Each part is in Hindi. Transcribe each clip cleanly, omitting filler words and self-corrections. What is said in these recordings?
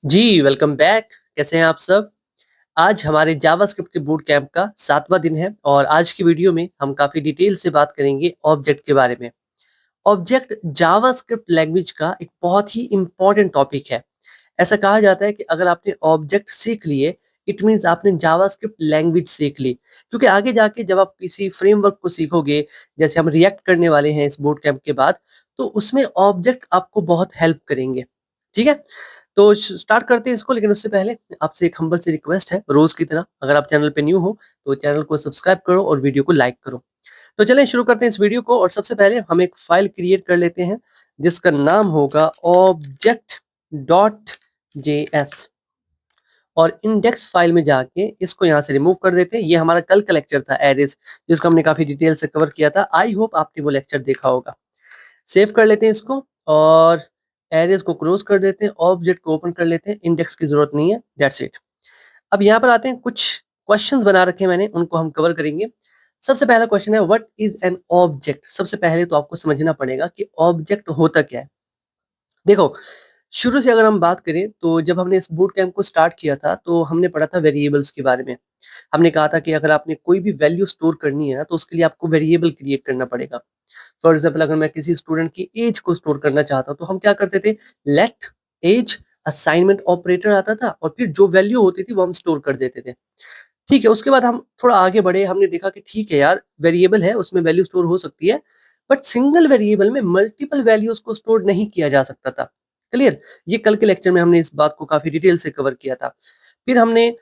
जी, वेलकम बैक। कैसे हैं आप सब? आज हमारे जावास्क्रिप्ट के बूट कैंप का 7वां दिन है और आज की वीडियो में हम काफ़ी डिटेल से बात करेंगे ऑब्जेक्ट के बारे में। ऑब्जेक्ट जावास्क्रिप्ट लैंग्वेज का एक बहुत ही इम्पोर्टेंट टॉपिक है। ऐसा कहा जाता है कि अगर आपने ऑब्जेक्ट सीख लिए, इट मीन्स आपने जावास्क्रिप्ट लैंग्वेज सीख ली। क्योंकि आगे जाके जब आप किसी फ्रेमवर्क को सीखोगे, जैसे हम रिएक्ट करने वाले हैं इस बूट कैंप के बाद, तो उसमें ऑब्जेक्ट आपको बहुत हेल्प करेंगे। ठीक है? तो स्टार्ट करते हैं इसको, लेकिन उससे पहले आपसे एक हम्बल सी रिक्वेस्ट है रोज की तरह, अगर आप चैनल पे न्यू हो तो चैनल को सब्सक्राइब करो और वीडियो को लाइक करो। तो चलें शुरू करते हैं इस वीडियो को और सबसे पहले हम एक फाइल क्रिएट कर लेते हैं जिसका नाम होगा ऑब्जेक्ट डॉट जेएस और इंडेक्स फाइल में जाके इसको यहाँ से रिमूव कर देते हैं। ये हमारा कल का लेक्चर था एरेज, जिसको हमने काफी डिटेल से कवर किया था। आई होप आपने वो लेक्चर देखा होगा। सेव कर लेते हैं इसको और एरेज को क्लोज कर देते हैं, ऑब्जेक्ट को ओपन कर लेते हैं। इंडेक्स की जरूरत नहीं है, दैट्स इट। अब यहाँ पर आते हैं, कुछ क्वेश्चंस बना रखे हैं मैंने, उनको हम कवर करेंगे। सबसे पहला क्वेश्चन है व्हाट इज एन ऑब्जेक्ट। सबसे पहले तो आपको समझना पड़ेगा कि ऑब्जेक्ट होता क्या है। देखो, शुरू से अगर हम बात करें तो जब हमने इस बूट कैंप को स्टार्ट किया था तो हमने पढ़ा था वेरिएबल्स के बारे में। हमने कहा था कि अगर आपने कोई भी वैल्यू स्टोर करनी है ना तो उसके लिए आपको वेरिएबल क्रिएट करना पड़ेगा। फॉर एग्जाम्पल, अगर मैं किसी स्टूडेंट की एज को स्टोर करना चाहता हूँ तो हम क्या करते थे, लेट एज असाइनमेंट ऑपरेटर आता था और फिर जो वैल्यू होती थी वो हम स्टोर कर देते थे। ठीक है, उसके बाद हम थोड़ा आगे बढ़े, हमने देखा कि ठीक है यार, वेरिएबल है उसमें वैल्यू स्टोर हो सकती है, बट सिंगल वेरिएबल में मल्टीपल वैल्यूज को स्टोर नहीं किया जा सकता था। क्लियर? ये कल के लेक्चर में हमने इस बात को काफी डिटेल से कवर किया था। फिर हमने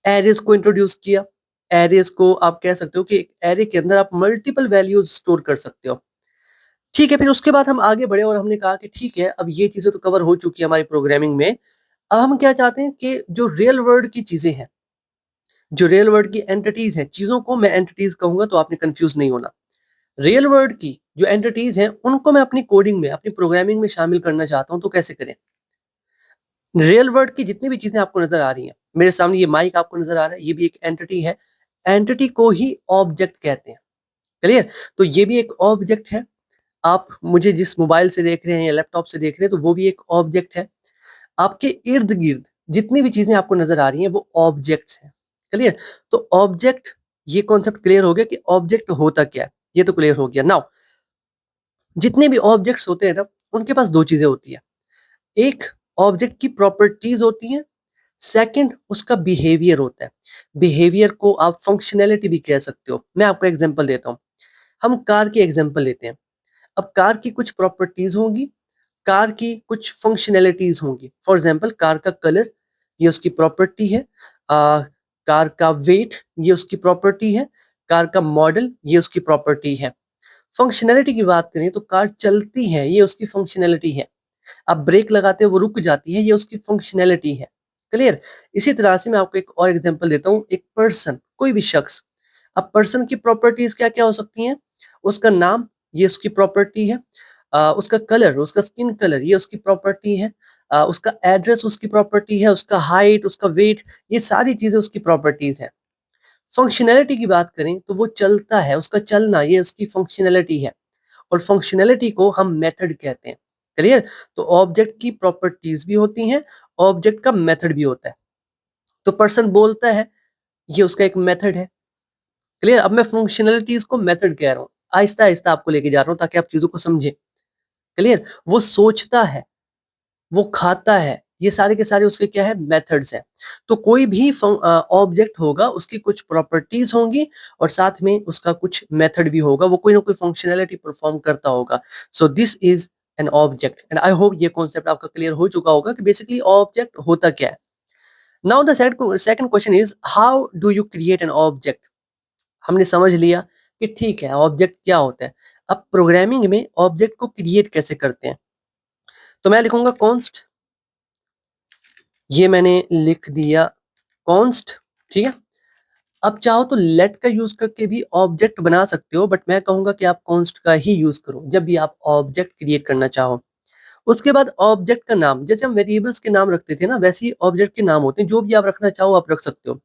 एरेज को इंट्रोड्यूस किया। एरेज को आप कह सकते हो कि एक एरे के अंदर आप मल्टीपल वैल्यूज स्टोर कर सकते हो। ठीक है, फिर उसके बाद हम आगे बढ़े और हमने कहा कि ठीक है, अब ये चीजें तो कवर हो चुकी है हमारी प्रोग्रामिंग में। अब हम क्या चाहते हैं कि जो रियल वर्ल्ड की चीजें हैं, जो रियल वर्ल्ड की एंटिटीज हैं, चीजों को मैं एंटिटीज कहूंगा तो आपने कंफ्यूज नहीं होना। रियल वर्ल्ड की जो एंटिटीज हैं उनको मैं अपनी कोडिंग में, अपनी प्रोग्रामिंग में शामिल करना चाहता हूं, तो कैसे करें। रियल वर्ल्ड की जितनी भी चीजें आपको नजर आ रही हैं, मेरे सामने ये माइक आपको नजर आ रहा है, ये भी एक एंटिटी है। एंटिटी को ही ऑब्जेक्ट कहते हैं। क्लियर? तो ये भी एक ऑब्जेक्ट है। आप मुझे जिस मोबाइल से देख रहे हैं या लैपटॉप से देख रहे हैं तो वो भी एक ऑब्जेक्ट है। आपके इर्द गिर्द जितनी भी चीजें आपको नजर आ रही हैं वो ऑब्जेक्ट्स हैं। क्लियर? तो ऑब्जेक्ट, ये कॉन्सेप्ट क्लियर हो गया कि ऑब्जेक्ट होता क्या है, ये तो क्लियर हो गया। नाउ, जितने भी ऑब्जेक्ट्स होते हैं ना, उनके पास दो चीजें होती है। एक, ऑब्जेक्ट की प्रॉपर्टीज होती हैं। सेकंड, उसका बिहेवियर होता है। बिहेवियर को आप फंक्शनैलिटी भी कह सकते हो। मैं आपको एग्जांपल देता हूँ। हम कार की एग्जांपल लेते हैं। अब कार की कुछ प्रॉपर्टीज होंगी, कार की कुछ फंक्शनैलिटीज होंगी। फॉर एग्जांपल, कार का कलर, ये उसकी प्रॉपर्टी है। कार का वेट, ये उसकी प्रॉपर्टी है। कार का मॉडल, ये उसकी प्रॉपर्टी है। फंक्शनैलिटी की बात करें तो कार चलती है, ये उसकी फंक्शनैलिटी है। आप ब्रेक लगाते हो वो रुक जाती है, ये उसकी फंक्शनैलिटी है। क्लियर? इसी तरह से मैं आपको एक और एग्जांपल देता हूँ। एक पर्सन, कोई भी शख्स। अब पर्सन की प्रॉपर्टीज क्या क्या हो सकती हैं? उसका नाम, ये उसकी प्रॉपर्टी है। उसका कलर, उसका स्किन कलर, ये उसकी प्रॉपर्टी है। उसका एड्रेस उसकी प्रॉपर्टी है। उसका हाइट, उसका वेट, ये सारी चीजें उसकी प्रॉपर्टीज है। फंक्शनैलिटी की बात करें तो वो चलता है, उसका चलना, ये उसकी फंक्शनैलिटी है। और फंक्शनैलिटी को हम मेथड कहते हैं। क्लियर? तो ऑब्जेक्ट की प्रॉपर्टीज भी होती हैं, ऑब्जेक्ट का मेथड भी होता है। तो पर्सन बोलता है, ये उसका एक मेथड है। क्लियर? अब मैं फंक्शनैलिटीज को मेथड कह रहा हूँ, आहिस्ता आहिस्ता आपको लेके जा रहा हूँ ताकि आप चीजों को समझें। क्लियर? वो सोचता है, वो खाता है, ये सारे के सारे उसके क्या है, मेथड्स हैं। तो कोई भी ऑब्जेक्ट होगा, उसकी कुछ प्रॉपर्टीज होंगी और साथ में उसका कुछ मेथड भी होगा, वो कोई ना कोई फंक्शनैलिटी परफॉर्म करता होगा। So this is an object and I hope ये कॉन्सेप्ट आपका क्लियर हो चुका होगा कि बेसिकली ऑब्जेक्ट होता क्या है। Now the second question is how do you create an object. हमने समझ लिया कि ठीक है, ऑब्जेक्ट क्या होता है। अब प्रोग्रामिंग में ऑब्जेक्ट को क्रिएट कैसे करते हैं, तो मैं लिखूंगा कॉन्स्ट। ये मैंने लिख दिया कॉन्स्ट। ठीक है? अब चाहो तो लेट का यूज करके भी ऑब्जेक्ट बना सकते हो, बट मैं कहूंगा कि आप कॉन्स्ट का ही यूज करो जब भी आप ऑब्जेक्ट क्रिएट करना चाहो। उसके बाद ऑब्जेक्ट का नाम, जैसे हम वेरिएबल्स के नाम रखते थे ना, वैसे ही ऑब्जेक्ट के नाम होते हैं। जो भी आप रखना चाहो आप रख सकते हो।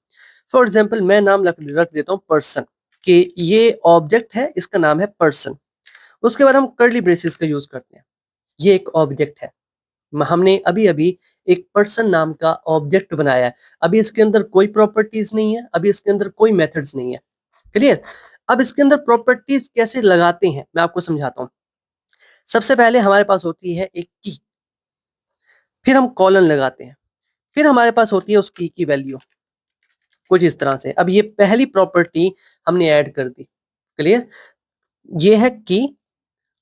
फॉर एग्जाम्पल, मैं नाम रख देता हूँ पर्सन, कि ये ऑब्जेक्ट है, इसका नाम है पर्सन। उसके बाद हम कर्ली ब्रेसेस का यूज करते हैं, ये एक ऑब्जेक्ट है। हमने अभी-अभी एक पर्सन नाम का ऑब्जेक्ट बनाया है। अभी इसके अंदर कोई प्रॉपर्टीज नहीं है, अभी इसके अंदर कोई मेथड्स नहीं है। क्लियर? अब इसके अंदर प्रॉपर्टीज कैसे लगाते हैं, मैं आपको समझाता हूँ। सबसे पहले हमारे पास होती है एक की, फिर हम कॉलन लगाते हैं, फिर हमारे पास होती है उस की वैल्यू, कुछ इस तरह से। अब ये पहली प्रॉपर्टी हमने ऐड कर दी। क्लियर? ये है की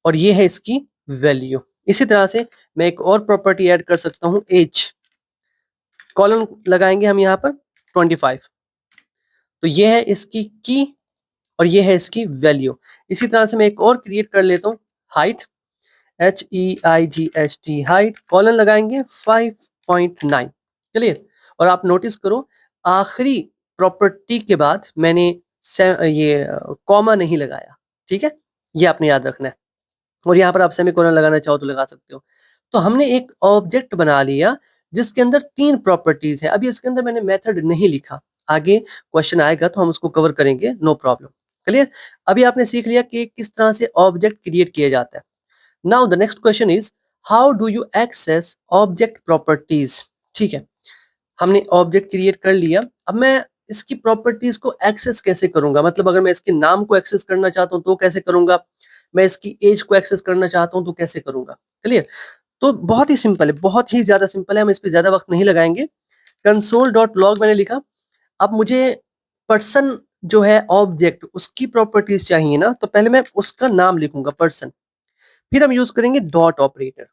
और ये है इसकी वैल्यू। इसी तरह से मैं एक और प्रॉपर्टी ऐड कर सकता हूँ एज। कॉलन लगाएंगे हम यहाँ पर 25। तो ये है इसकी की और ये है इसकी वैल्यू। इसी तरह से मैं एक और क्रिएट कर लेता हूँ हाइट, HEIGHT हाइट, कॉलन लगाएंगे 5.9। चलिए, और आप नोटिस करो आखिरी प्रॉपर्टी के बाद मैंने ये कॉमा नहीं लगाया। ठीक है, ये आपने याद रखना है। और यहाँ पर आप सेमीकोलन लगाना चाहो तो लगा सकते हो। तो हमने एक ऑब्जेक्ट बना लिया जिसके अंदर 3 प्रॉपर्टीज है। अभी इसके अंदर मैंने मेथड नहीं लिखा, आगे क्वेश्चन आएगा तो हम उसको कवर करेंगे, नो प्रॉब्लम। क्लियर? अभी आपने सीख लिया कि किस तरह से ऑब्जेक्ट क्रिएट किया जाता है। Now the next question is how do you access object properties. ठीक है, हमने ऑब्जेक्ट क्रिएट कर लिया। अब मैं इसकी प्रॉपर्टीज को एक्सेस कैसे करूंगा, मतलब अगर मैं इसके नाम को एक्सेस करना चाहता हूं तो कैसे करूंगा, मैं इसकी एज को एक्सेस करना चाहता हूं तो कैसे करूंगा। क्लियर? तो बहुत ही सिंपल है, बहुत ही ज्यादा सिंपल है, हम इस पे ज्यादा वक्त नहीं लगाएंगे। कंसोल डॉट लॉग मैंने लिखा। अब मुझे पर्सन जो है ऑब्जेक्ट उसकी प्रॉपर्टीज चाहिए ना, तो पहले मैं उसका नाम लिखूंगा पर्सन, फिर हम यूज करेंगे डॉट ऑपरेटर।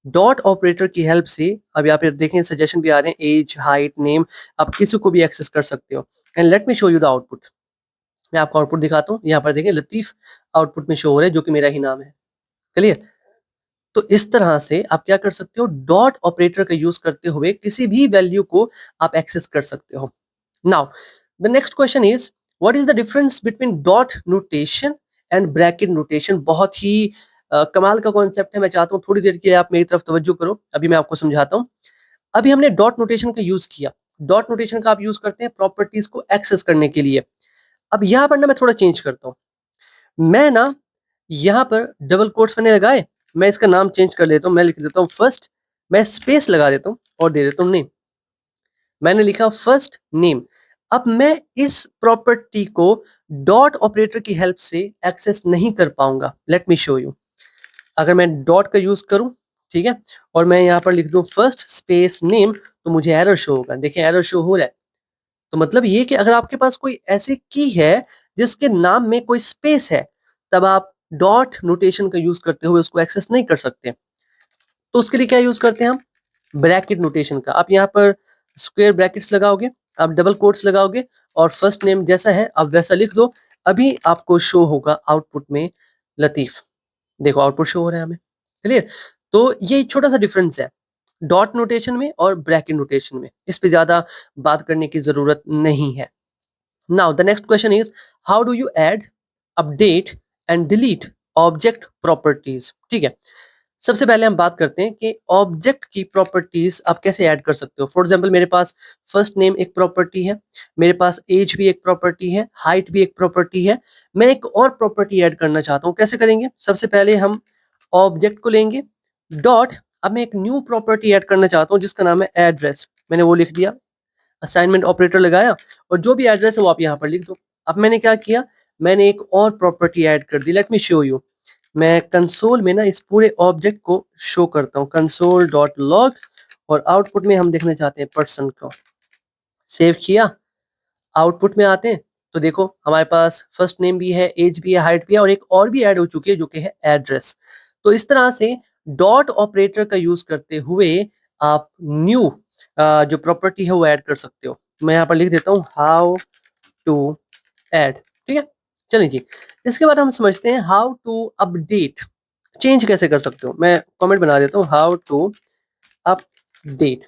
डॉट ऑपरेटर की हेल्प से अब यहाँ पे देखें सजेशन भी आ रहे हैं, एज, हाइट, नेम, आप किसी को भी एक्सेस कर सकते हो। And let me show you the output. मैं आपको आउटपुट दिखाता हूँ। यहाँ पर देखें लतीफ आउटपुट में शो हो रहा है, जो कि मेरा ही नाम है। क्लियर? तो इस तरह से आप क्या कर सकते हो, डॉट ऑपरेटर का यूज करते हुए किसी भी वैल्यू को आप एक्सेस कर सकते हो। Now the next question is what is the difference between dot notation and bracket notation. बहुत ही कमाल का कॉन्सेप्ट है। मैं चाहता हूँ थोड़ी देर के लिए आप मेरी तरफ तवज्जो करो, अभी मैं आपको समझाता हूँ। अभी हमने डॉट नोटेशन का यूज किया। डॉट नोटेशन का आप यूज करते हैं प्रॉपर्टीज को एक्सेस करने के लिए। अब यहाँ पर ना मैं थोड़ा चेंज करता हूँ। मैं ना यहाँ पर डबल कोट्स मैंने लगाए, मैं इसका नाम चेंज कर लेता हूँ। मैं लिख देता हूँ फर्स्ट, मैं स्पेस लगा देता हूँ और दे देता हूँ नेम। मैंने लिखा फर्स्ट नेम। अब मैं इस प्रॉपर्टी को डॉट ऑपरेटर की हेल्प से एक्सेस नहीं कर पाऊंगा। Late me show you. अगर मैं डॉट का यूज करूं, ठीक है, और मैं यहाँ पर लिख दूं फर्स्ट स्पेस नेम, तो मुझे एरर शो होगा। देखिए एरर शो हो रहा है। तो मतलब ये कि अगर आपके पास कोई ऐसी की है जिसके नाम में कोई स्पेस है, तब आप डॉट नोटेशन का यूज करते हुए उसको एक्सेस नहीं कर सकते। तो उसके लिए क्या यूज करते हैं हम, ब्रैकेट नोटेशन का। आप यहाँ पर स्क्वायर ब्रैकेट्स लगाओगे, आप डबल कोट्स लगाओगे और फर्स्ट नेम जैसा है आप वैसा लिख दो। अभी आपको शो होगा आउटपुट में लतीफ। देखो आउटपुट शो हो रहा है हमें। क्लियर? तो ये छोटा सा डिफरेंस है डॉट नोटेशन में और ब्रैकेट नोटेशन में। इस पे ज्यादा बात करने की जरूरत नहीं है। Now the next question is how do you add, update and delete object properties. ठीक है, सबसे पहले हम बात करते हैं कि ऑब्जेक्ट की प्रॉपर्टीज आप कैसे ऐड कर सकते हो। फॉर एग्जांपल मेरे पास फर्स्ट नेम एक प्रॉपर्टी है, मेरे पास एज भी एक प्रॉपर्टी है, हाइट भी एक प्रॉपर्टी है। मैं एक और प्रॉपर्टी ऐड करना चाहता हूँ, कैसे करेंगे। सबसे पहले हम ऑब्जेक्ट को लेंगे डॉट, अब मैं एक न्यू प्रॉपर्टी ऐड करना चाहता हूँ जिसका नाम है एड्रेस। मैंने वो लिख दिया, असाइनमेंट ऑपरेटर लगाया और जो भी एड्रेस है वो आप यहाँ पर लिख दो। अब मैंने क्या किया, मैंने एक और प्रॉपर्टी ऐड कर दी। Let me show you. मैं कंसोल में ना इस पूरे ऑब्जेक्ट को शो करता हूँ, कंसोल डॉट लॉग, और आउटपुट में हम देखना चाहते हैं पर्सन को। सेव किया, आउटपुट में आते हैं तो देखो हमारे पास फर्स्ट नेम भी है, एज भी है, हाइट भी है और एक और भी ऐड हो चुकी है जो कि है एड्रेस। तो इस तरह से डॉट ऑपरेटर का यूज करते हुए आप न्यू जो प्रॉपर्टी है वो ऐड कर सकते हो। मैं यहाँ पर लिख देता हूँ हाउ टू ऐड। ठीक है, चलिए जी। इसके बाद हम समझते हैं हाउ टू अपडेट, चेंज कैसे कर सकते हो। मैं कमेंट बना देता हूँ how to update.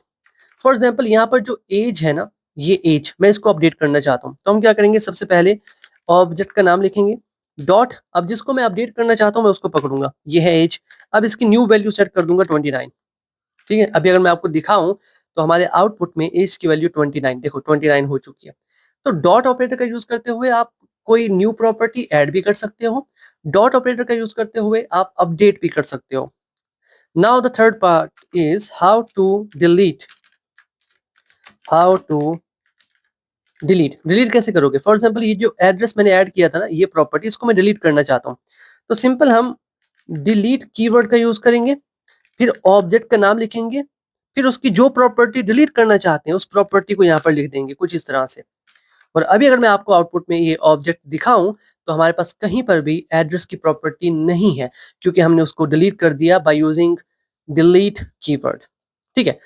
For example यहाँ पर जो एज है ना, ये एज मैं इसको अपडेट करना चाहता हूँ, तो हम क्या करेंगे, सबसे पहले ऑब्जेक्ट का नाम लिखेंगे डॉट। अब जिसको मैं अपडेट करना चाहता हूँ मैं उसको पकड़ूंगा, ये है एज। अब इसकी न्यू वैल्यू सेट कर दूंगा 29। ठीक है, अभी अगर मैं आपको दिखाऊं तो हमारे आउटपुट में एज की वैल्यू 29, देखो 29 हो चुकी है। तो डॉट ऑपरेटर का यूज करते हुए आप कोई न्यू प्रॉपर्टी ऐड भी कर सकते हो, डॉट ऑपरेटर का यूज करते हुए आप अपडेट भी कर सकते हो। Now the third part is how to delete delete कैसे करोगे? फॉर एग्जाम्पल ये जो एड्रेस मैंने ऐड किया था ना, ये प्रॉपर्टी, इसको मैं डिलीट करना चाहता हूँ, तो सिंपल हम डिलीट कीवर्ड का यूज करेंगे, फिर ऑब्जेक्ट का नाम लिखेंगे, फिर उसकी जो प्रॉपर्टी डिलीट करना चाहते हैं उस प्रॉपर्टी को यहाँ पर लिख देंगे कुछ इस तरह से। और अभी अगर मैं आपको आउटपुट में ये ऑब्जेक्ट दिखाऊं तो हमारे पास कहीं पर भी एड्रेस की प्रॉपर्टी नहीं है, क्योंकि हमने उसको डिलीट कर दिया बाय यूजिंग डिलीट कीवर्ड। ठीक है,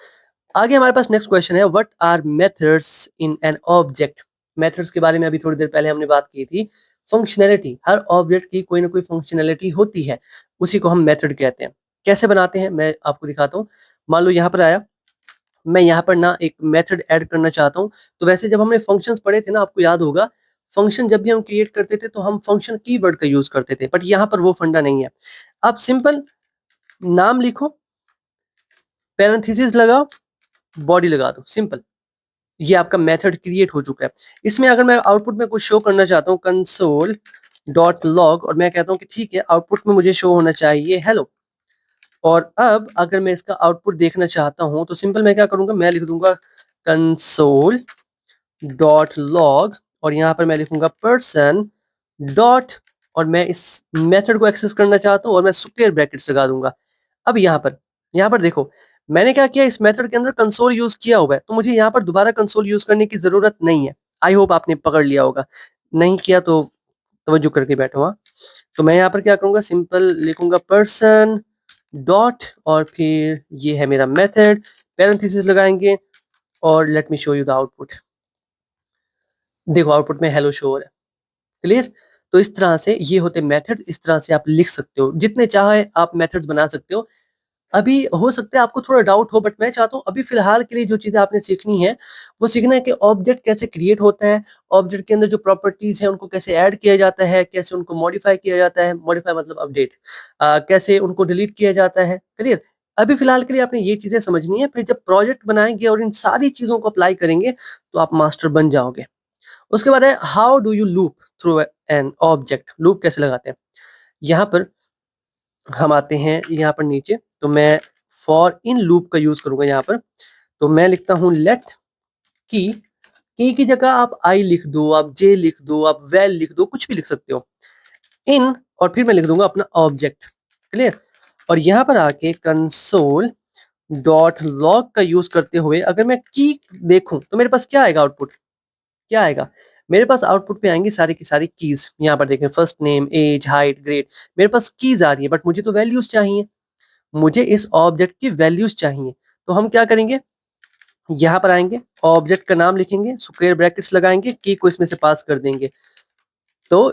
आगे हमारे पास नेक्स्ट क्वेश्चन है, what are methods in an object? Methods के बारे में अभी थोड़ी देर पहले हमने बात की थी। फंक्शनैलिटी, हर ऑब्जेक्ट की कोई ना कोई फंक्शनैलिटी होती है, उसी को हम मेथड कहते हैं। कैसे बनाते हैं मैं आपको दिखाता हूँ। मान लो यहाँ पर आया, मैं यहाँ पर ना एक मेथड ऐड करना चाहता हूँ, तो वैसे जब हमने फंक्शंस पढ़े थे ना, आपको याद होगा, फंक्शन जब भी हम क्रिएट करते थे तो हम फंक्शन कीवर्ड का यूज करते थे, बट यहाँ पर वो फंडा नहीं है। आप सिंपल नाम लिखो, पैरेंथेसिस लगाओ, बॉडी लगा दो, सिंपल, ये आपका मेथड क्रिएट हो चुका है। इसमें अगर मैं आउटपुट में कुछ शो करना चाहता हूँ, कंसोल डॉट लॉग, और मैं कहता हूँ कि ठीक है आउटपुट में मुझे शो होना चाहिए हेलो, और अब अगर मैं इसका आउटपुट देखना चाहता हूँ तो सिंपल मैं क्या करूंगा, मैं लिख दूंगा कंसोल डॉट लॉग, और यहाँ पर मैं लिखूंगा पर्सन डॉट, और मैं इस मेथड को एक्सेस करना चाहता हूँ और मैं स्क्वायर ब्रैकेट्स लगा दूंगा। अब यहाँ पर देखो, मैंने क्या किया, इस मेथड के अंदर कंसोल यूज किया हुआ है, तो मुझे यहाँ पर दोबारा कंसोल यूज करने की जरूरत नहीं है। आई होप आपने पकड़ लिया होगा, नहीं किया तो तवज्जो करके बैठो। हाँ, तो मैं यहाँ पर क्या करूंगा, सिंपल लिखूंगा पर्सन डॉट, और फिर ये है मेरा मेथड, पैरेंथेसिस लगाएंगे, और late me show you the output. देखो आउटपुट में हेलो शो हो रहा है, क्लियर? तो इस तरह से ये होते मेथड, इस तरह से आप लिख सकते हो, जितने चाहे आप मेथड्स बना सकते हो। अभी हो सकता है आपको थोड़ा डाउट हो, बट मैं चाहता हूँ अभी फिलहाल के लिए जो चीजें आपने सीखनी है वो सीखना है कि ऑब्जेक्ट कैसे क्रिएट होता है, ऑब्जेक्ट के अंदर जो प्रॉपर्टीज है उनको कैसे ऐड किया जाता है, कैसे उनको मॉडिफाई किया जाता है, मॉडिफाई मतलब अपडेट, कैसे उनको डिलीट किया जाता है, क्लियर? अभी फिलहाल के लिए आपने ये चीजें समझनी है, फिर जब प्रोजेक्ट बनाएंगे और इन सारी चीजों को अप्लाई करेंगे तो आप मास्टर बन जाओगे। उसके बाद है how do you loop through an object? Loop कैसे लगाते हैं? यहाँ पर हम आते हैं यहाँ पर नीचे, तो मैं फॉर इन लूप का यूज करूंगा यहाँ पर। तो मैं लिखता हूँ लेट की की जगह आप आई लिख दो, आप जे लिख दो, आप वेल लिख दो, कुछ भी लिख सकते हो, इन, और फिर मैं लिख दूंगा अपना ऑब्जेक्ट, क्लियर? और यहाँ पर आके कंसोल डॉट लॉग का यूज करते हुए अगर मैं की देखूं तो मेरे पास क्या आएगा आउटपुट? क्या आएगा? मेरे पास आउटपुट पे आएंगी सारी की सारी कीज। यहाँ पर देखें, first name, age, height, grade, मेरे पास कीज आ रही है, बट मुझे तो वैल्यूज चाहिए, मुझे इस ऑब्जेक्ट की वैल्यूज चाहिए। तो हम क्या करेंगे, यहाँ पर आएंगे, ऑब्जेक्ट का नाम लिखेंगे, स्क्वायर ब्रैकेट्स लगाएंगे, की को इसमें से पास कर देंगे, तो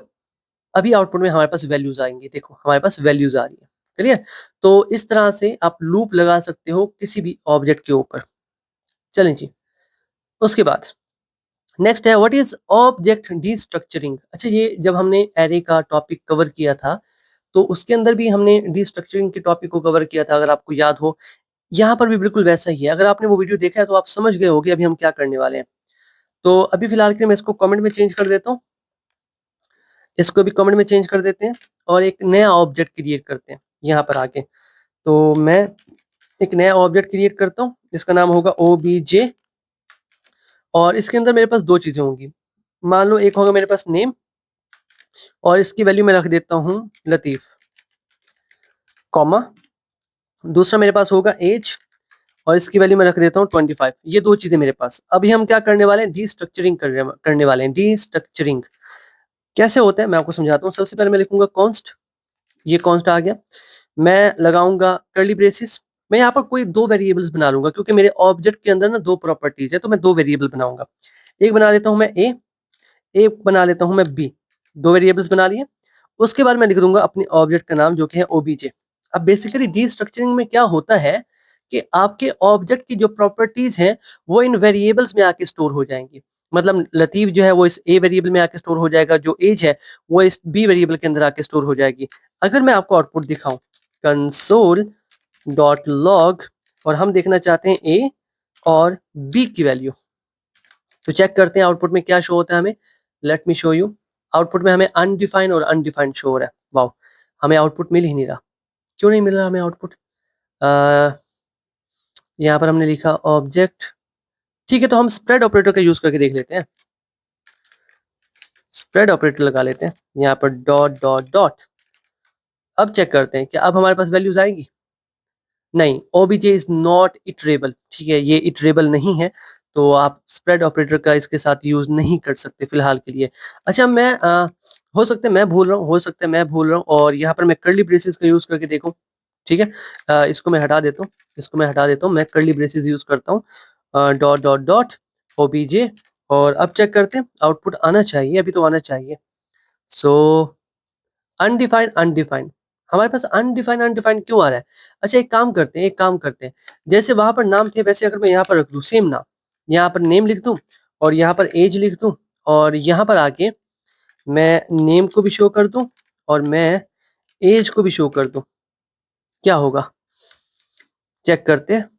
अभी आउटपुट में हमारे पास वैल्यूज आएंगी। देखो हमारे पास वैल्यूज आ रही है, क्लियर? तो इस तरह से आप लूप लगा सकते हो किसी भी ऑब्जेक्ट के ऊपर। चलें जी, उसके बाद नेक्स्ट है व्हाट इज ऑब्जेक्ट डिस्ट्रक्चरिंग। अच्छा, ये जब हमने एरे का टॉपिक कवर किया था तो उसके अंदर भी हमने डिस्ट्रक्चरिंग के टॉपिक को कवर किया था, अगर आपको याद हो। यहाँ पर भी बिल्कुल वैसा ही है, अगर आपने वो वीडियो देखा है तो आप समझ गए होगे अभी हम क्या करने वाले हैं। तो अभी फिलहाल के लिए मैं इसको कमेंट में चेंज कर देता हूँ, इसको भी कमेंट में चेंज कर देते हैं, और एक नया ऑब्जेक्ट क्रिएट करते हैं यहाँ पर आके। तो मैं एक नया ऑब्जेक्ट क्रिएट करता हूँ, इसका नाम होगा OBJ, और इसके अंदर मेरे पास दो चीजें होंगी। मान लो एक होगा मेरे पास नेम, और इसकी वैल्यू मैं रख देता हूँ लतीफ, कॉमा, दूसरा मेरे पास होगा एज, और इसकी वैल्यू मैं रख देता हूँ 25। ये दो चीजें मेरे पास। अभी हम क्या करने वाले हैं, डिस्ट्रक्चरिंग करने वाले हैं। डिस्ट्रक्चरिंग कैसे होता है मैं आपको समझाता हूँ। सबसे पहले मैं लिखूंगा कॉन्स्ट, ये कॉन्स्ट आ गया, मैं लगाऊंगा कर्ली ब्रेसिस, मैं यहाँ पर कोई दो वेरिएबल्स बना लूंगा, क्योंकि मेरे ऑब्जेक्ट के अंदर ना दो प्रॉपर्टीज है, तो मैं दो वेरिएबल बनाऊंगा। एक बना लेता हूँ मैं ए, एक बना लेता हूँ मैं बी, दो वेरिएबल्स बना लिए। उसके बाद मैं लिख दूंगा अपने ऑब्जेक्ट का नाम जो कि है OBJ। अब बेसिकली डिस्ट्रक्चरिंग में क्या होता है कि आपके ऑब्जेक्ट की जो प्रॉपर्टीज हैं वो इन वेरिएबल्स में आके स्टोर हो जाएंगी। मतलब लतीफ जो है वो इस ए वेरिएबल में आके स्टोर हो जाएगा, जो एज है वो इस बी वेरिएबल के अंदर आके स्टोर हो जाएगी। अगर मैं आपको आउटपुट दिखाऊं, कंसोल डॉट लॉग, और हम देखना चाहते हैं ए और बी की वैल्यू, तो चेक करते हैं आउटपुट में क्या शो होता है हमें। Late me show you. Output में हमें अनडिफाइंड और अनडिफाइंड शो हो रहा है। वाओ, हमें आउटपुट मिल ही नहीं रहा। क्यों नहीं मिल रहा हमें आउटपुट? यहाँ पर हमने लिखा ऑब्जेक्ट, ठीक है, तो हम स्प्रेड ऑपरेटर का यूज करके देख लेते हैं। स्प्रेड ऑपरेटर लगा लेते हैं यहाँ पर डॉट डॉट डॉट। अब चेक करते हैं कि अब हमारे पास वैल्यूज आएंगी। नहीं, ओबीजे इज नॉट इटरेबल, ठीक है, ये इटरेबल नहीं है, तो आप स्प्रेड ऑपरेटर का इसके साथ यूज नहीं कर सकते फिलहाल के लिए। अच्छा, मैं हो सकता है मैं भूल रहा हूँ, हो सकता है मैं भूल रहा हूँ, और यहाँ पर मैं कर्ली ब्रेसेस का यूज करके देखूँ। ठीक है, इसको मैं हटा देता हूँ, इसको मैं हटा देता हूँ, मैं कर्ली ब्रेसेस यूज करता हूँ, डॉट डॉट डॉट ओबीजे, और अब चेक करते हैं आउटपुट आना चाहिए, अभी तो आना चाहिए। सो अनडिफाइंड अनडिफाइंड, हमारे पास अनडिफाइंड अनडिफाइंड क्यों आ रहा है? अच्छा, एक काम करते हैं, एक काम करते हैं, जैसे वहां पर नाम थे वैसे अगर मैं यहाँ पर रख दूं सेम नाम, यहाँ पर नेम लिख दूं और यहाँ पर एज लिख दूं, और यहाँ पर आके मैं नेम को भी शो कर दूं और मैं एज को भी शो कर दूं, क्या होगा? चेक करते हैं।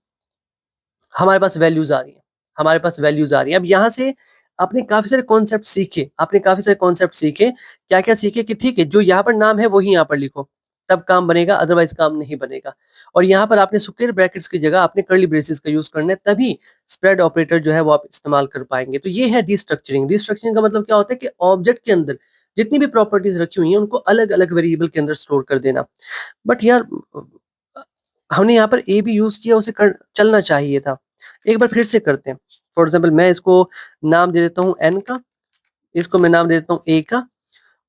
हमारे पास वैल्यूज आ रही है, हमारे पास वैल्यूज आ रही है। अब यहाँ से आपने काफी सारे कॉन्सेप्ट सीखे, आपने काफी सारे कॉन्सेप्ट सीखे, क्या क्या सीखे कि ठीक है, जो यहाँ पर नाम है वही यहाँ पर लिखो, तब काम बनेगा, अदरवाइज काम नहीं बनेगा। और यहाँ पर आपने स्क्वायर ब्रैकेट्स की जगह आपने कर्ली ब्रेसेस का यूज करना है, तभी स्प्रेड ऑपरेटर जो है वो आप इस्तेमाल कर पाएंगे। तो ये है डिस्ट्रक्चरिंग। डिस्ट्रक्चरिंग का मतलब क्या होता है कि ऑब्जेक्ट के अंदर जितनी भी प्रॉपर्टीज रखी हुई हैं उनको अलग अलग वेरिएबल के अंदर स्टोर कर देना। बट यार, हमने यहाँ पर ए भी यूज किया, उसे चलना चाहिए था। एक बार फिर से करते हैं। फॉर एग्जाम्पल मैं इसको नाम दे देता हूँ एन का, इसको मैं नाम दे देता हूँ ए का,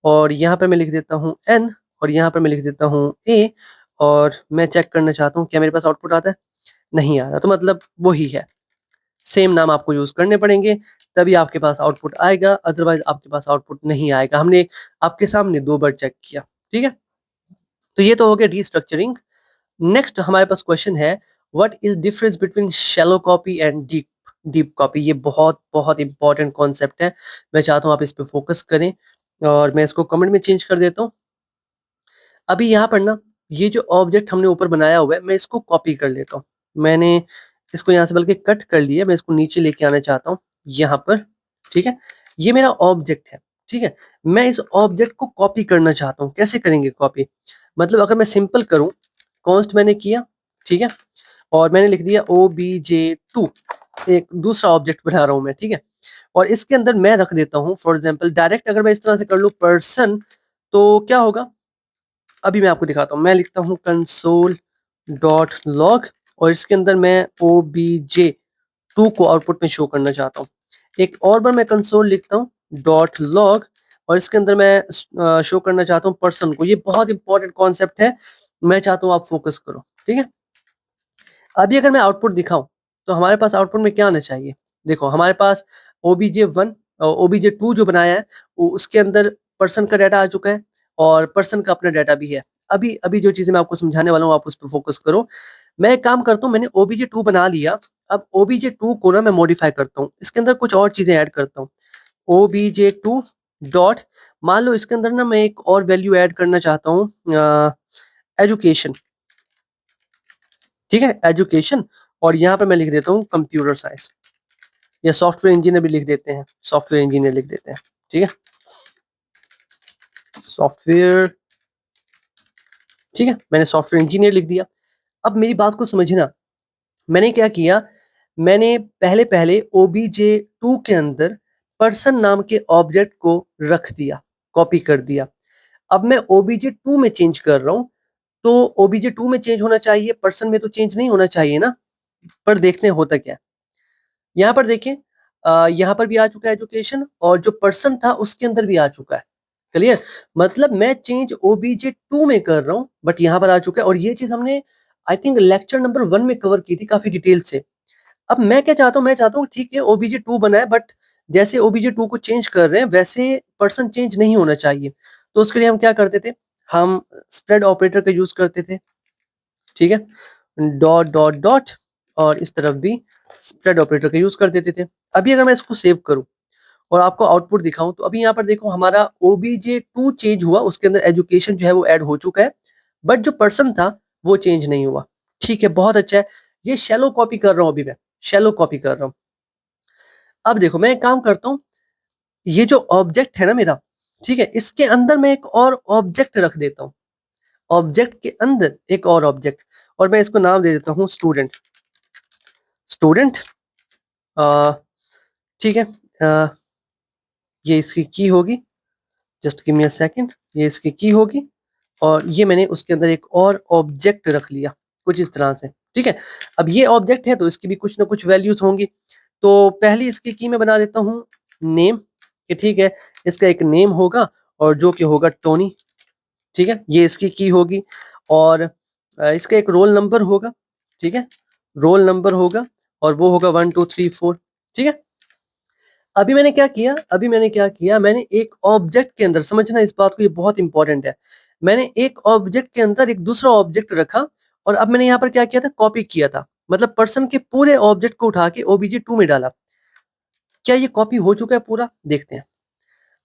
और यहाँ पर मैं लिख देता हूँ एन, और यहाँ पर मैं लिख देता हूँ ए, और मैं चेक करना चाहता हूँ क्या मेरे पास आउटपुट आता है। नहीं आ रहा, तो मतलब वही है, सेम नाम आपको यूज करने पड़ेंगे, तभी आपके पास आउटपुट आएगा, अदरवाइज आपके पास आउटपुट नहीं आएगा। हमने आपके सामने 2 बार चेक किया। ठीक है, तो ये तो हो गया रिस्ट्रक्चरिंग। नेक्स्ट हमारे पास क्वेश्चन है, what is difference between shallow copy and deep deep copy? ये बहुत बहुत इंपॉर्टेंट कॉन्सेप्ट है, मैं चाहता हूँ आप इस पे फोकस करें, और मैं इसको कमेंट में चेंज कर देता हूँ। अभी यहाँ पर ना, ये जो ऑब्जेक्ट हमने ऊपर बनाया हुआ है, मैं इसको कॉपी कर लेता हूँ। मैंने इसको यहाँ से बल्कि कट कर लिया, मैं इसको नीचे लेके आना चाहता हूँ यहाँ पर। ठीक है, ये मेरा ऑब्जेक्ट है। ठीक है, मैं इस ऑब्जेक्ट को कॉपी करना चाहता हूँ। कैसे करेंगे कॉपी? मतलब अगर मैं सिंपल करूँ, कॉन्स्ट मैंने किया, ठीक है, और मैंने लिख दिया obj2, एक दूसरा ऑब्जेक्ट बना रहा हूँ मैं। ठीक है, और इसके अंदर मैं रख देता हूँ, फॉर एग्जाम्पल डायरेक्ट अगर मैं इस तरह से कर लूँ पर्सन, तो क्या होगा अभी मैं आपको दिखाता हूँ। मैं लिखता हूँ कंसोल डॉट लॉग, और इसके अंदर मैं obj2 को आउटपुट में शो करना चाहता हूँ। एक और बार मैं कंसोल लिखता हूँ डॉट लॉग, और इसके अंदर मैं शो करना चाहता हूँ पर्सन को। ये बहुत इंपॉर्टेंट कॉन्सेप्ट है, मैं चाहता हूँ आप फोकस करो। ठीक है, अभी अगर मैं आउटपुट दिखाऊं, तो हमारे पास आउटपुट में क्या आना चाहिए? देखो, हमारे पास obj1 और obj2 जो बनाया है, उसके अंदर पर्सन का डाटा आ चुका है, और पर्सन का अपना डाटा भी है। अभी अभी जो चीजें मैं आपको समझाने वाला हूँ, आप उस पर फोकस करो। मैं एक काम करता हूँ, मैंने obj2 बना लिया, अब obj2 को ना मैं मॉडिफाई करता हूँ, इसके अंदर कुछ और चीजें ऐड करता हूँ। obj2 डॉट, मान लो इसके अंदर ना मैं एक और वैल्यू ऐड करना चाहता हूँ, एजुकेशन। ठीक है, एजुकेशन, और यहाँ पे मैं लिख देता हूँ कंप्यूटर साइंस, या सॉफ्टवेयर इंजीनियर भी लिख देते हैं, सॉफ्टवेयर इंजीनियर लिख देते हैं। ठीक है, सॉफ्टवेयर, ठीक है, मैंने सॉफ्टवेयर इंजीनियर लिख दिया। अब मेरी बात को समझना, मैंने क्या किया, मैंने पहले पहले obj2 के अंदर पर्सन नाम के ऑब्जेक्ट को रख दिया, कॉपी कर दिया। अब मैं obj2 में चेंज कर रहा हूँ, तो obj2 में चेंज होना चाहिए, पर्सन में तो चेंज नहीं होना चाहिए ना। पर देखते हैं होता क्या है। यहाँ पर देखिए, यहाँ पर भी आ चुका है एजुकेशन, और जो पर्सन था उसके अंदर भी आ चुका है। क्लियर? मतलब मैं चेंज obj2 में कर रहा हूँ, बट यहाँ पर आ चुका है, और ये चीज हमने आई थिंक लेक्चर नंबर 1 में कवर की थी काफी डिटेल से। अब मैं क्या चाहता हूँ, मैं चाहता हूँ ठीक है obj2 बना है, बट जैसे obj2 को चेंज कर रहे हैं वैसे पर्सन चेंज नहीं होना चाहिए। तो उसके लिए हम क्या करते थे, हम स्प्रेड ऑपरेटर का यूज करते थे। ठीक है, डॉट डॉट डॉट, और इस तरफ भी स्प्रेड ऑपरेटर का यूज कर देते थे। अभी अगर मैं इसको सेव करूं और आपको आउटपुट दिखाऊं, तो अभी यहाँ पर देखो हमारा obj2 चेंज हुआ, उसके अंदर एजुकेशन जो है वो ऐड हो चुका है, बट जो पर्सन था वो चेंज नहीं हुआ। ठीक है, बहुत अच्छा है। ये शैलो कॉपी कर रहा हूँ, अभी मैं शैलो कॉपी कर रहा हूँ। अब देखो, मैं एक काम करता हूँ, ये जो ऑब्जेक्ट है ना मेरा, ठीक है, इसके अंदर मैं एक और ऑब्जेक्ट रख देता हूँ, ऑब्जेक्ट के अंदर एक और ऑब्जेक्ट, और मैं इसको नाम दे देता हूँ स्टूडेंट। स्टूडेंट ठीक है, ये इसकी की होगी, just give me a second, ये इसकी की होगी और ये मैंने उसके अंदर एक और ऑब्जेक्ट रख लिया कुछ इस तरह से। ठीक है, अब ये ऑब्जेक्ट है तो इसकी भी कुछ ना कुछ वैल्यूज होंगी। तो पहली इसकी की मैं बना देता हूँ नेम, कि ठीक है इसका एक नेम होगा और जो कि होगा टोनी। ठीक है, ये इसकी की होगी और इसका एक रोल नंबर होगा। ठीक है, रोल नंबर होगा और वो होगा 1 2 3 4। ठीक है, अभी मैंने क्या किया, मैंने एक ऑब्जेक्ट के अंदर, समझना इस बात को, ये बहुत इंपॉर्टेंट है। मैंने एक ऑब्जेक्ट के अंदर एक दूसरा ऑब्जेक्ट रखा और अब मैंने यहाँ पर क्या किया था, कॉपी किया था। मतलब पर्सन के पूरे ऑब्जेक्ट को उठा के OBJ2 में डाला। क्या ये कॉपी हो चुका है पूरा? देखते हैं।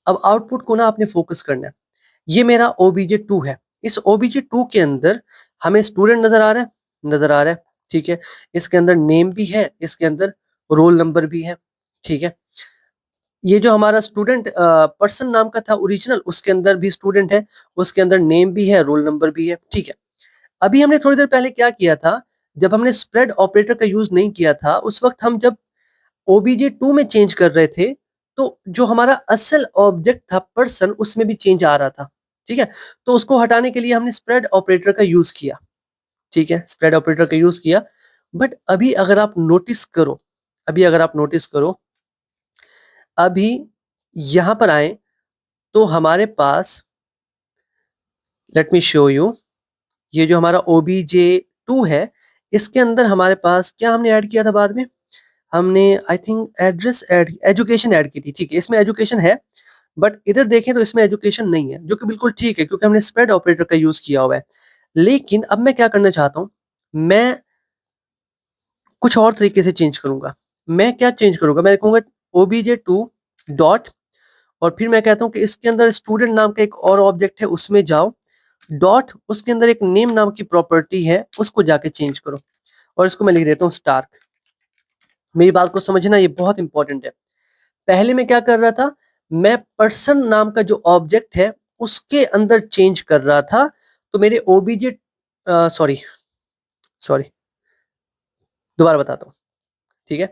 अब आउटपुट को ना आपने फोकस करना है। ये मेरा OBJ2 है। इस OBJ2 के अंदर हमें स्टूडेंट नजर आ रहा है, नजर आ रहा है। ठीक है, इसके अंदर नेम भी है, इसके अंदर रोल नंबर भी है। ठीक है, ये जो हमारा स्टूडेंट पर्सन नाम का था ओरिजिनल, उसके अंदर भी स्टूडेंट है, उसके अंदर नेम भी है, रोल नंबर भी है। ठीक है, अभी हमने थोड़ी देर पहले क्या किया था, जब हमने स्प्रेड ऑपरेटर का यूज नहीं किया था, उस वक्त हम जब OBJ2 में चेंज कर रहे थे तो जो हमारा असल ऑब्जेक्ट था पर्सन, उसमें भी चेंज आ रहा था। ठीक है, तो उसको हटाने के लिए हमने स्प्रेड ऑपरेटर का यूज किया। ठीक है, स्प्रेड ऑपरेटर का यूज किया। बट अभी अगर आप नोटिस करो, अभी यहां पर आए तो हमारे पास, लेट मी शो यू, ये जो हमारा OBJ2 है, इसके अंदर हमारे पास क्या हमने ऐड किया था बाद में, हमने I think address add, education add की थी। ठीक है, इसमें एजुकेशन है बट इधर देखें तो इसमें एजुकेशन नहीं है, जो कि बिल्कुल ठीक है क्योंकि हमने स्प्रेड ऑपरेटर का यूज किया हुआ है। लेकिन अब मैं क्या करना चाहता हूं, मैं कुछ और तरीके से चेंज करूंगा। मैं क्या चेंज करूंगा, मैं कहूंगा OBJ2 डॉट, और फिर मैं कहता हूं कि इसके अंदर स्टूडेंट नाम का एक और ऑब्जेक्ट है, उसमें जाओ, डॉट, उसके अंदर एक नेम नाम की प्रॉपर्टी है, उसको जाके चेंज करो और इसको मैं लिख देता हूँ स्टार। मेरी बात को समझना, ये बहुत इंपॉर्टेंट है। पहले मैं क्या कर रहा था, मैं पर्सन नाम का जो ऑब्जेक्ट है उसके अंदर चेंज कर रहा था। तो मेरे OBJ, सॉरी सॉरी, दोबारा बताता हूँ। ठीक है,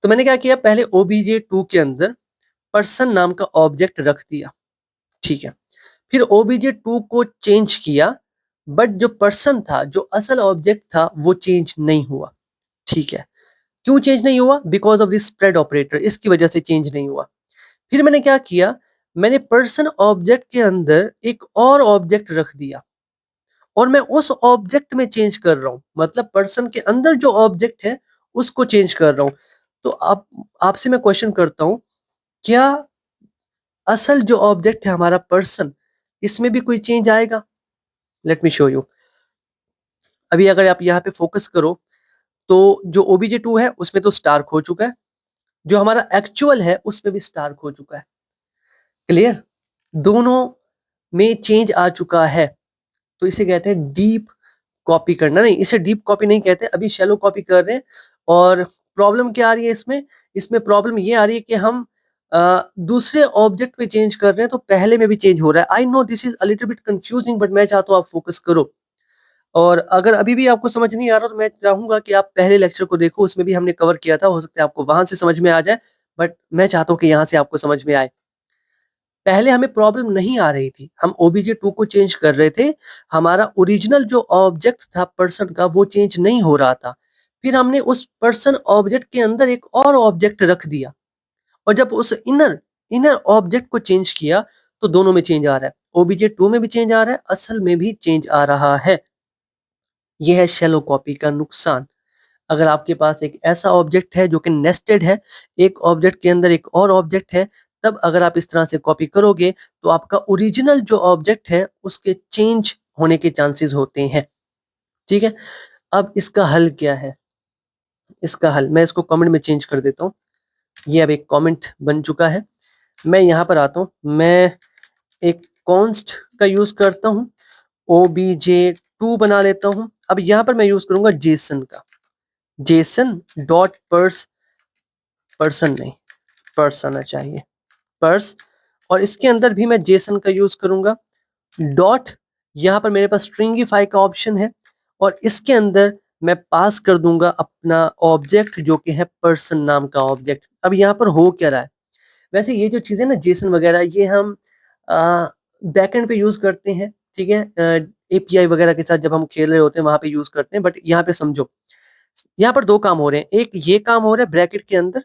तो मैंने क्या किया, पहले OBJ2 के अंदर पर्सन नाम का ऑब्जेक्ट रख दिया। ठीक है, फिर OBJ2 को चेंज किया, बट जो पर्सन था, जो असल ऑब्जेक्ट था, वो चेंज नहीं हुआ। ठीक है, क्यों चेंज नहीं हुआ? Because of this spread operator, इसकी वजह से चेंज नहीं हुआ। फिर मैंने क्या किया, मैंने पर्सन ऑब्जेक्ट के अंदर एक और ऑब्जेक्ट रख दिया और मैं उस ऑब्जेक्ट में चेंज कर रहा हूं, मतलब पर्सन के अंदर जो ऑब्जेक्ट है उसको चेंज कर रहा हूं। तो आप, आपसे मैं क्वेश्चन करता हूं, क्या असल जो ऑब्जेक्ट है हमारा पर्सन, इसमें भी कोई चेंज आएगा? Late me show you. अभी अगर आप यहाँ पे फोकस करो तो जो OBJ2 है उसमें तो स्टार खो चुका है, जो हमारा एक्चुअल है उसमें भी स्टार खो चुका है। क्लियर? दोनों में चेंज आ चुका है। तो इसे कहते हैं डीप कॉपी करना। नहीं, इसे डीप कॉपी नहीं कहते, अभी शैलो कॉपी कर रहे हैं। और प्रॉब्लम क्या आ रही है इसमें, इसमें प्रॉब्लम ये आ रही है कि हम दूसरे ऑब्जेक्ट पे चेंज कर रहे हैं तो पहले में भी चेंज हो रहा है। I know this is a little bit confusing, but मैं चाहता हूँ आप फोकस करो। और अगर अभी भी आपको समझ नहीं आ रहा तो मैं चाहूंगा कि आप पहले लेक्चर को देखो, उसमें भी हमने कवर किया था, हो सकता है आपको वहां से समझ में आ जाए, बट मैं चाहता हूँ कि यहाँ से आपको समझ में आए। पहले हमें प्रॉब्लम नहीं आ रही थी, हम OBJ2 को चेंज कर रहे थे, हमारा ओरिजिनल जो ऑब्जेक्ट था पर्सन का, वो चेंज नहीं हो रहा था। फिर हमने उस पर्सन ऑब्जेक्ट के अंदर एक और ऑब्जेक्ट रख दिया और जब उस इनर इनर ऑब्जेक्ट को चेंज किया तो दोनों में चेंज आ रहा है, OBJ2 में भी चेंज आ रहा है, असल में भी चेंज आ रहा है। यह है शैलो कॉपी का नुकसान। अगर आपके पास एक ऐसा ऑब्जेक्ट है जो कि नेस्टेड है, एक ऑब्जेक्ट के अंदर एक और ऑब्जेक्ट है, तब अगर आप इस तरह से कॉपी करोगे तो आपका ओरिजिनल जो ऑब्जेक्ट है उसके चेंज होने के चांसेस होते हैं। ठीक है, अब इसका हल क्या है? इसका हल, मैं इसको कमेंट में चेंज कर देता हूँ। ये अब एक कमेंट बन चुका है। मैं यहाँ पर आता हूँ, मैं एक कॉन्स्ट का यूज करता हूँ, OBJ2 बना लेता हूँ। अब यहाँ पर मैं यूज करूंगा जेसन का, जेसन डॉट पर्सन नहीं, पर्स आना चाहिए, पर्स। और इसके अंदर भी मैं जेसन का यूज करूंगा, डॉट, यहाँ पर मेरे पास स्ट्रिंगीफाई का ऑप्शन है और इसके अंदर मैं पास कर दूंगा अपना ऑब्जेक्ट जो कि है पर्सन नाम का ऑब्जेक्ट। अब यहाँ पर हो क्या रहा है, वैसे ये जो चीजें ना जेसन वगैरह ये हम बैकएंड पे यूज करते हैं, ठीक है, एपीआई वगैरह के साथ जब हम खेल रहे होते हैं वहां पे यूज करते हैं। बट यहाँ पे समझो, यहाँ पर दो काम हो रहे हैं, एक ये काम हो रहा है ब्रैकेट के अंदर,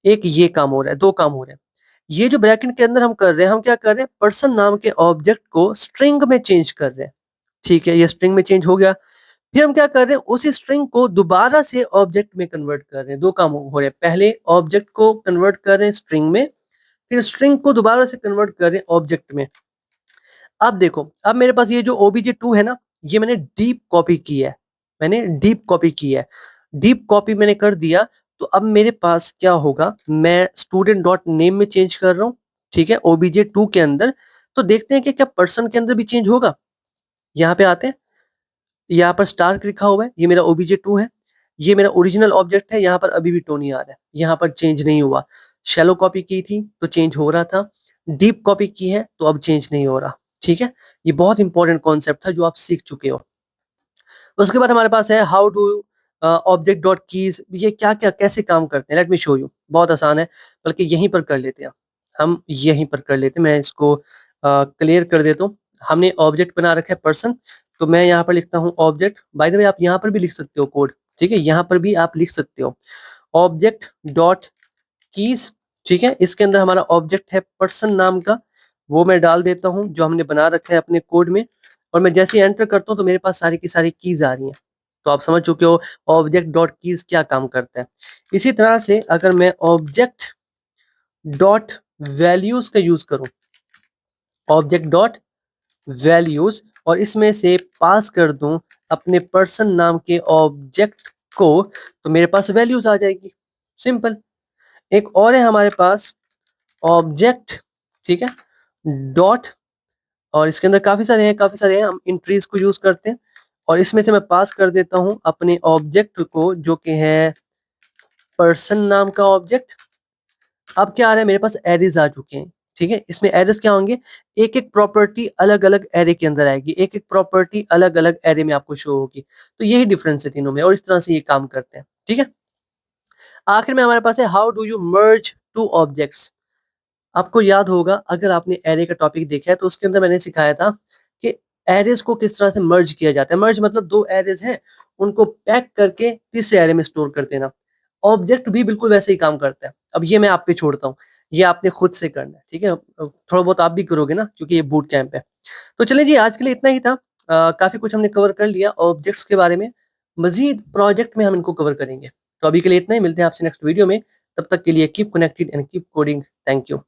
एक ये काम हो रहा है, दो काम हो रहे हैं। ये जो ब्रैकेट के अंदर हम कर रहे हैं, हम क्या कर रहे हैं, पर्सन नाम के ऑब्जेक्ट को स्ट्रिंग में चेंज कर रहे हैं, ठीक है, ये स्ट्रिंग में चेंज हो गया। फिर हम क्या कर रहे हैं, उसी स्ट्रिंग को दोबारा से ऑब्जेक्ट में कन्वर्ट कर रहे हैं। दो काम हो रहे हैं, पहले ऑब्जेक्ट को कन्वर्ट कर रहे हैं स्ट्रिंग में, फिर स्ट्रिंग को दोबारा से कन्वर्ट कर रहे हैं ऑब्जेक्ट में। अब देखो, अब मेरे पास ये जो obj2 है ना, ये मैंने डीप कॉपी की है, मैंने डीप कॉपी की है, डीप कॉपी मैंने कर दिया। तो अब मेरे पास क्या होगा, मैं स्टूडेंट डॉट नेम में चेंज कर रहा हूँ, ठीक है, obj2 के अंदर। तो देखते हैं कि क्या पर्सन के अंदर भी चेंज होगा। यहाँ पे आते हैं, यहाँ पर स्टार लिखा हुआ है, ये मेरा obj2 है, ये मेरा ओरिजिनल ऑब्जेक्ट है, यहाँ पर अभी भी टोनी आ रहा है, यहाँ पर चेंज नहीं हुआ। शैलो कॉपी की थी तो चेंज हो रहा था, डीप कॉपी की है तो अब चेंज नहीं हो रहा, ठीक है। ये बहुत इंपॉर्टेंट कॉन्सेप्ट था जो आप सीख चुके हो। उसके बाद हमारे पास है how do object dot keys, ये क्या क्या कैसे काम करते हैं, लेट मी शो यू। बहुत आसान है, बल्कि यहीं पर कर लेते हैं, हम यहीं पर कर लेते हैं। मैं इसको क्लियर कर देता हूँ। हमने ऑब्जेक्ट बना रखा है पर्सन, तो मैं यहाँ पर लिखता हूँ ऑब्जेक्ट। बाय द वे आप यहाँ पर भी लिख सकते हो कोड, ठीक है, यहाँ पर भी आप लिख सकते हो ऑब्जेक्ट डॉट कीज, ठीक है। इसके अंदर हमारा ऑब्जेक्ट है पर्सन नाम का, वो मैं डाल देता हूँ जो हमने बना रखा है अपने कोड में। और मैं जैसे एंटर करता हूँ तो मेरे पास सारी की सारी कीज आ रही हैं। तो आप समझ चुके हो ऑब्जेक्ट डॉट कीज क्या काम करता है। इसी तरह से अगर मैं ऑब्जेक्ट डॉट वैल्यूज का यूज करूं, ऑब्जेक्ट डॉट वैल्यूज, और इसमें से पास कर दूं अपने पर्सन नाम के ऑब्जेक्ट को, तो मेरे पास वैल्यूज आ जाएगी, सिंपल। एक और है हमारे पास ऑब्जेक्ट, ठीक है, डॉट, और इसके अंदर काफी सारे हैं, हम इंट्रीज को यूज करते हैं। और इसमें से मैं पास कर देता हूं अपने ऑब्जेक्ट को जो कि है पर्सन नाम का ऑब्जेक्ट। अब क्या आ रहा है, मेरे पास एरेज आ चुके हैं, ठीक है। इसमें एरेज क्या होंगे, एक एक प्रॉपर्टी अलग अलग एरे के अंदर आएगी, एक एक प्रॉपर्टी अलग अलग एरे में आपको शो होगी। तो यही डिफरेंस है तीनों में, और इस तरह से ये काम करते हैं, ठीक है। आखिर में हमारे पास है how do you merge two objects. आपको याद होगा, अगर आपने एरे का टॉपिक देखा है तो उसके अंदर मैंने सिखाया था कि एरेज को किस तरह से मर्ज किया जाता है। मर्ज मतलब दो एरेज हैं, उनको पैक करके तीसरे एरे में स्टोर कर देना। ऑब्जेक्ट भी बिल्कुल वैसे ही काम करता है। अब ये मैं आप पे छोड़ता हूँ, ये आपने खुद से करना है, ठीक है। अब थोड़ा बहुत आप भी करोगे ना, क्योंकि ये बूट कैंप है। तो चलिए जी, आज के लिए इतना ही था। काफी कुछ हमने कवर कर लिया ऑब्जेक्ट्स के बारे में, मजीद प्रोजेक्ट में हम इनको कवर करेंगे। तो अभी के लिए इतना ही, मिलते हैं आपसे नेक्स्ट वीडियो में। तब तक के लिए keep connected and keep coding. Thank you.